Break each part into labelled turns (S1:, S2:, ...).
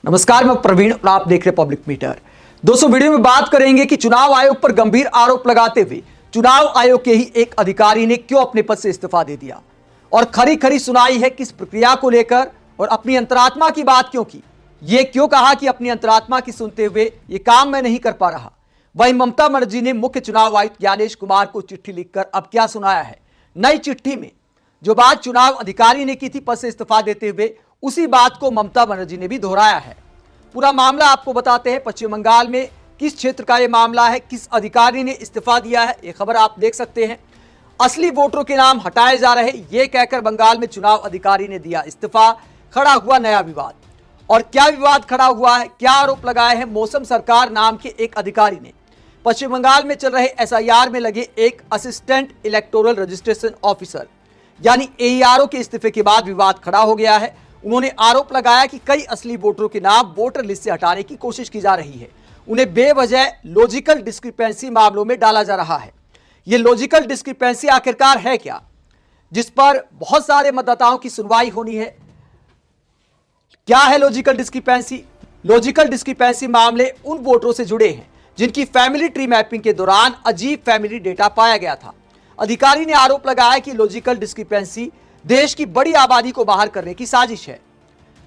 S1: नमस्कार, मैं प्रवीण और आप देख रहे पब्लिक मीटर। दोस्तों, वीडियो में बात करेंगे कि चुनाव आयोग पर गंभीर आरोप लगाते हुए चुनाव आयोग के ही एक अधिकारी ने क्यों अपने पद से इस्तीफा दे दिया और खरी खरी सुनाई है किस प्रक्रिया को लेकर और अपनी अंतरात्मा की बात क्यों की। ये क्यों कहा कि अपनी अंतरात्मा की सुनते हुए ये काम मैं नहीं कर पा रहा। वहीं ममता बनर्जी ने मुख्य चुनाव आयुक्त ज्ञानेश कुमार को चिट्ठी लिखकर अब क्या सुनाया है। नई चिट्ठी में जो बात चुनाव अधिकारी ने की थी पद से इस्तीफा देते हुए, उसी बात को ममता बनर्जी ने भी दोहराया है। पूरा मामला आपको बताते हैं। पश्चिम बंगाल में किस क्षेत्र का यह मामला है, किस अधिकारी ने इस्तीफा दिया है, यह खबर आप देख सकते हैं। असली वोटरों के नाम हटाए जा रहे, यह कहकर बंगाल में चुनाव अधिकारी ने दिया इस्तीफा। खड़ा हुआ नया विवाद। और क्या विवाद खड़ा हुआ है, क्या आरोप लगाए हैं मौसम सरकार नाम के एक अधिकारी ने। पश्चिम बंगाल में चल रहे एसआईआर में लगे एक असिस्टेंट इलेक्टोरल रजिस्ट्रेशन ऑफिसर यानी एईआरओ के इस्तीफे के बाद विवाद खड़ा हो गया है। उन्होंने आरोप लगाया कि कई असली वोटरों के नाम वोटर लिस्ट से हटाने की कोशिश की जा रही है। उन्हें बेवजह लॉजिकल डिस्क्रिपेंसी मामलों में डाला जा रहा है। यह लॉजिकल डिस्क्रिपेंसी आखिरकार है क्या, जिस पर बहुत सारे मतदाताओं की सुनवाई होनी है। क्या है लॉजिकल डिस्क्रिपेंसी? लॉजिकल डिस्क्रिपेंसी मामले उन वोटरों से जुड़े हैं जिनकी फैमिली ट्री मैपिंग के दौरान अजीब फैमिली डेटा पाया गया था। अधिकारी ने आरोप लगाया कि लॉजिकल डिस्क्रिपेंसी देश की बड़ी आबादी को बाहर करने की साजिश है।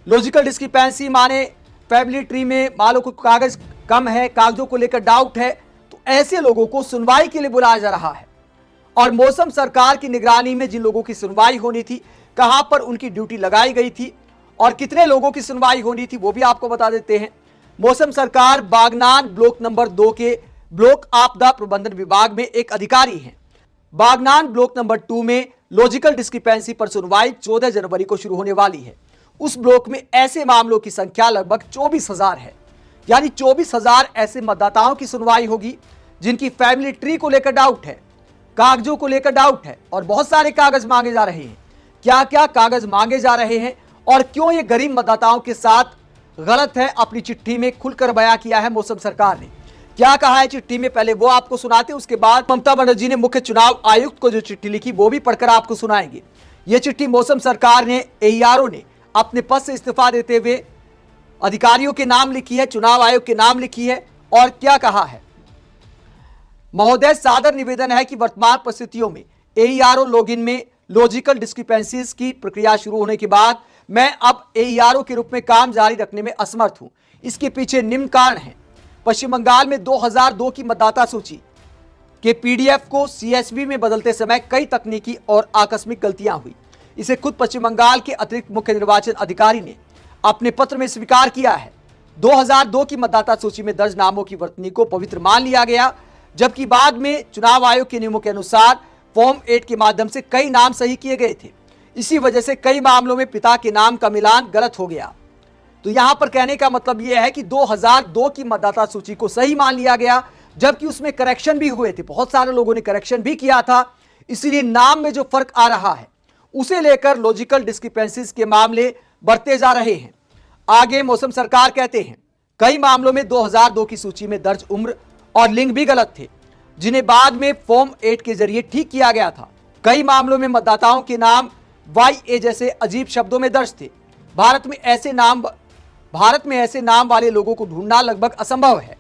S1: लॉजिकल डिस्क्रिपेंसी माने फैमिली ट्री में मालो को कागज कम है, कागजों को लेकर डाउट है, तो ऐसे लोगों को सुनवाई के लिए बुलाया जा रहा है। और मौसम सरकार की निगरानी में जिन लोगों की सुनवाई होनी थी, कहां पर उनकी ड्यूटी लगाई गई थी और कितने लोगों की सुनवाई होनी थी, वो भी आपको बता देते हैं। मौसम सरकार बागनान ब्लॉक नंबर 2 के ब्लॉक आपदा प्रबंधन विभाग में एक अधिकारी हैं। बागनान ब्लॉक नंबर 2 में लॉजिकल डिस्क्रिपेंसी पर सुनवाई 14 जनवरी को शुरू होने वाली है। उस ब्लॉक में ऐसे मामलों की संख्या लगभग 24,000 है। यानी 24,000 ऐसे मतदाताओं की सुनवाई होगी जिनकी फैमिली ट्री को लेकर डाउट है, कागजों को लेकर डाउट है और बहुत सारे कागज मांगे जा रहे हैं। क्या क्या कागज मांगे जा रहे हैं और क्यों ये गरीब मतदाताओं के साथ गलत है, अपनी चिट्ठी में खुलकर बयां किया है मौसम सरकार ने। क्या कहा है चिट्ठी में, पहले वो आपको सुनाते, उसके बाद ममता बनर्जी ने मुख्य चुनाव आयुक्त को जो चिट्ठी लिखी वो भी पढ़कर आपको सुनाएंगे। ये चिट्ठी मौसम सरकार ने एईआरओ ने अपने पद से इस्तीफा देते हुए अधिकारियों के नाम लिखी है, चुनाव आयोग के नाम लिखी है। और क्या कहा है? महोदय, सादर निवेदन है कि वर्तमान परिस्थितियों में एईआरओ लॉगिन में लॉजिकल डिस्क्रिपेंसीज की प्रक्रिया शुरू होने के बाद मैं अब एईआरओ के रूप में काम जारी रखने में असमर्थ हूं। इसके पीछे निम्न कारण है। पश्चिम बंगाल में 2002 की मतदाता सूची के पीडीएफ को सीएसवी में बदलते समय कई तकनीकी और आकस्मिक गलतियां हुई। इसे खुद पश्चिम बंगाल के अतिरिक्त मुख्य निर्वाचन अधिकारी ने अपने पत्र में स्वीकार किया है। 2002 की मतदाता सूची में दर्ज नामों की वर्तनी को पवित्र मान लिया गया, जबकि बाद में चुनाव आयोग के नियमों के अनुसार फॉर्म 8 के माध्यम से कई नाम सही किए गए थे। इसी वजह से कई मामलों में पिता के नाम का मिलान गलत हो गया। तो यहां पर कहने का मतलब यह है कि 2002 की मतदाता सूची को सही मान लिया गया, जबकि उसमें करेक्शन भी हुए थे, बहुत सारे लोगों ने करेक्शन भी किया था। इसीलिए नाम में जो फर्क आ रहा है उसे लेकर लॉजिकल डिस्क्रिपेंसीज के मामले बढ़ते जा रहे हैं। आगे मौसम सरकार कहते हैं कई मामलों में 2002 की सूची में दर्ज उम्र और लिंग भी गलत थे, जिन्हें बाद में फॉर्म 8 के जरिए ठीक किया गया था। कई मामलों में मतदाताओं के नाम YA जैसे अजीब शब्दों में दर्ज थे। भारत में ऐसे नाम वाले लोगों को ढूंढना लगभग असंभव है।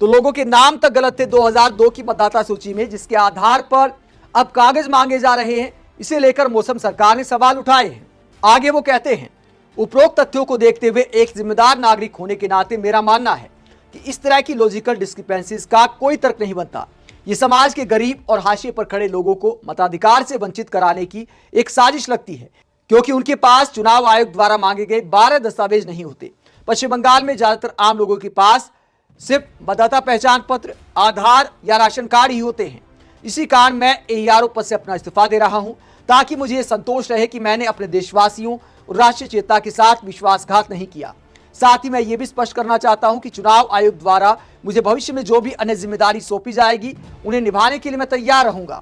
S1: तो लोगों के नाम तक गलत थे 2002 की मतदाता सूची में, जिसके आधार पर अब कागज मांगे जा रहे हैं। इसे लेकर मौसम सरकार ने सवाल उठाए हैं। आगे वो कहते हैं, उपरोक्त तथ्यों को देखते हुए एक जिम्मेदार नागरिक होने के नाते मेरा मानना है कि इस तरह की लॉजिकल डिस्क्रिपेंसीज का कोई तर्क नहीं बनता। ये समाज के गरीब और हाशिए पर खड़े लोगों को मताधिकार से वंचित कराने की एक साजिश लगती है, क्योंकि उनके पास चुनाव आयोग द्वारा मांगे गए 12 दस्तावेज नहीं होते। पश्चिम बंगाल में ज्यादातर आम लोगों के पास सिर्फ मतदाता पहचान पत्र, आधार या राशन कार्ड ही होते हैं। इसी कारण मैं एईआरओ पद से अपना इस्तीफा दे रहा हूं, ताकि मुझे यह संतोष रहे कि मैंने अपने देशवासियों और राष्ट्रीय चेतना के साथ विश्वासघात नहीं किया। साथ ही मैं ये भी स्पष्ट करना चाहता हूं कि चुनाव आयोग द्वारा मुझे भविष्य में जो भी अन्य जिम्मेदारी सौंपी जाएगी उन्हें निभाने के लिए मैं तैयार रहूंगा।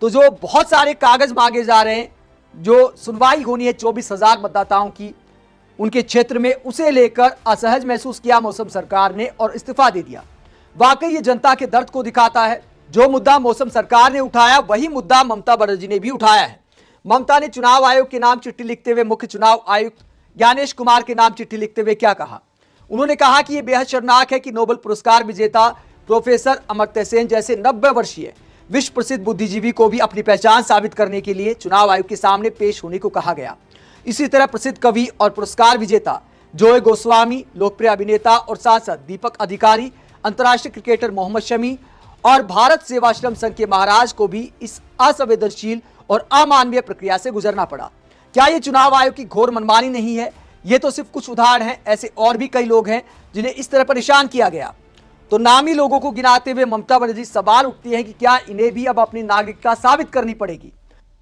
S1: तो जो बहुत सारे कागज मांगे जा रहे हैं, जो सुनवाई होनी है 24,000 मतदाताओं की उनके क्षेत्र में, उसे लेकर असहज महसूस किया मौसम सरकार ने और इस्तीफा दे दिया। वाकई ये जनता के दर्द को दिखाता है। जो मुद्दा मौसम सरकार ने उठाया वही मुद्दा ममता बनर्जी ने भी उठाया है। ममता ने चुनाव आयोग के नाम चिट्ठी लिखते हुए मुख्य चुनाव आयुक्त ज्ञानेश कुमार के नाम चिट्ठी लिखते हुए क्या कहा? उन्होंने कहा कि यह बेहद शर्मनाक है कि नोबेल पुरस्कार विजेता प्रोफेसर अमर्त्य सेन जैसे 90 वर्षीय विश्व प्रसिद्ध बुद्धिजीवी को भी अपनी पहचान साबित करने के लिए चुनाव आयोग के सामने पेश होने को कहा गया। इसी तरह प्रसिद्ध कवि और पुरस्कार विजेता जोय गोस्वामी, लोकप्रिय अभिनेता और सांसद दीपक अधिकारी, अंतर्राष्ट्रीय क्रिकेटर मोहम्मद शमी और भारत सेवाश्रम संघ के महाराज को भी इस असंवेदनशील और अमानवीय प्रक्रिया से गुजरना पड़ा। क्या ये चुनाव आयोग की घोर मनमानी नहीं है? ये तो सिर्फ कुछ उदाहरण हैं, ऐसे और भी कई लोग हैं जिन्हें इस तरह परेशान किया गया। तो नामी लोगों को गिनाते हुए ममता बनर्जी सवाल उठती है कि क्या इन्हें भी अब अपनी नागरिकता साबित करनी पड़ेगी?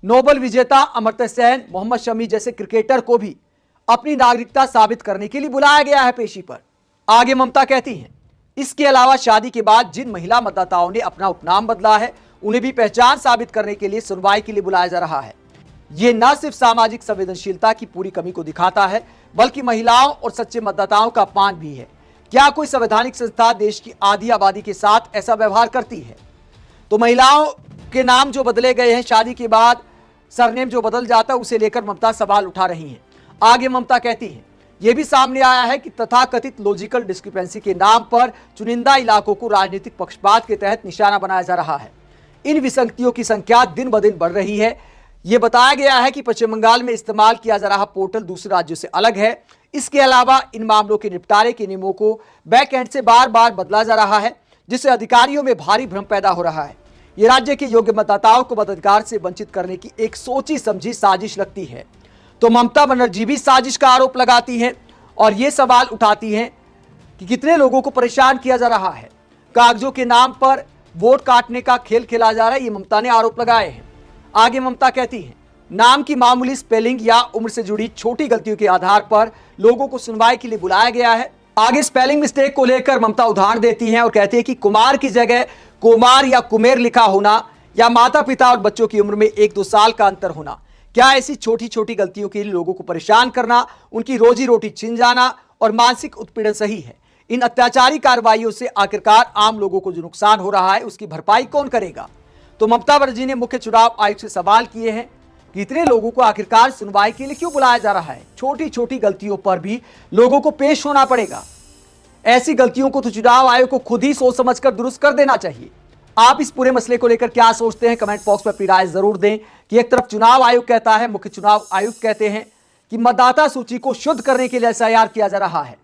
S1: नोबेल विजेता अमर्त्य सेन, मोहम्मद शमी जैसे क्रिकेटर को भी अपनी नागरिकता साबित करने के लिए बुलाया गया है पेशी पर। आगे ममता कहती हैं, इसके अलावा शादी के बाद जिन महिला मतदाताओं ने अपना उपनाम बदला है उन्हें भी पहचान साबित करने के लिए सुनवाई के लिए बुलाया जा रहा है। ये न सिर्फ सामाजिक संवेदनशीलता की पूरी कमी को दिखाता है बल्कि महिलाओं और सच्चे मतदाताओं का अपमान भी है। क्या कोई संवैधानिक संस्था देश की आधी आबादी के साथ ऐसा व्यवहार करती है? तो महिलाओं के नाम जो बदले गए हैं, शादी के बाद सरनेम जो बदल जाता है, उसे लेकर ममता सवाल उठा रही हैं। आगे ममता कहती हैं, यह भी सामने आया है कि तथाकथित लॉजिकल डिस्क्रिपेंसी के नाम पर चुनिंदा इलाकों को राजनीतिक पक्षपात के तहत निशाना बनाया जा रहा है। इन विसंगतियों की संख्या दिन ब दिन बढ़ रही है। यह बताया गया है कि पश्चिम बंगाल में इस्तेमाल किया जा रहा पोर्टल दूसरे राज्यों से अलग है। इसके अलावा इन मामलों के निपटारे के नियमों को बैक एंड से बार बार बदला जा रहा है, जिससे अधिकारियों में भारी भ्रम पैदा हो रहा है। ये राज्य के योग्य मतदाताओं को मताधिकार से वंचित करने की एक सोची समझी साजिश लगती है। तो ममता बनर्जी भी साजिश का आरोप लगाती हैं और ये सवाल उठाती हैं कि कितने लोगों को परेशान किया जा रहा है। कागजों के नाम पर वोट काटने का खेल खेला जा रहा है, ये ममता ने आरोप लगाए हैं। आगे ममता कहती हैं, नाम की मामूली स्पेलिंग या उम्र से जुड़ी छोटी गलतियों के आधार पर लोगों को सुनवाई के लिए बुलाया गया है। आगे स्पेलिंग मिस्टेक को लेकर ममता उदाहरण देती हैं और कहती है कि कुमार की जगह कुमार या कुमेर लिखा होना, या माता पिता और बच्चों की उम्र में 1-2 साल का अंतर होना। क्या ऐसी छोटी छोटी गलतियों के लिए लोगों को परेशान करना, उनकी रोजी रोटी छिन जाना और मानसिक उत्पीड़न सही है? इन अत्याचारी कार्रवाइयों से आखिरकार आम लोगों को जो नुकसान हो रहा है उसकी भरपाई कौन करेगा? तो ममता बनर्जी ने मुख्य चुनाव आयुक्त से सवाल किए हैं कि इतने लोगों को आखिरकार सुनवाई के लिए क्यों बुलाया जा रहा है? छोटी छोटी गलतियों पर भी लोगों को पेश होना पड़ेगा। ऐसी गलतियों को तो चुनाव आयोग को खुद ही सोच समझकर दुरुस्त कर देना चाहिए। आप इस पूरे मसले को लेकर क्या सोचते हैं? कमेंट बॉक्स में अपनी राय जरूर दें कि एक तरफ चुनाव आयोग कहता है, मुख्य चुनाव आयुक्त कहते हैं कि मतदाता सूची को शुद्ध करने के लिए एसआईआर किया जा रहा है,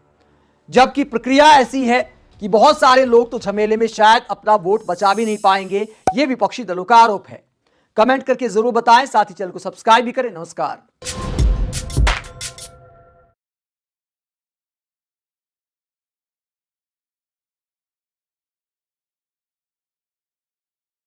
S1: जबकि प्रक्रिया ऐसी है कि बहुत सारे लोग तो झमेले में शायद अपना वोट बचा भी नहीं पाएंगे। यह विपक्षी दलों का आरोप है। कमेंट करके जरूर बताएं, साथ ही चैनल को सब्सक्राइब भी करें। नमस्कार।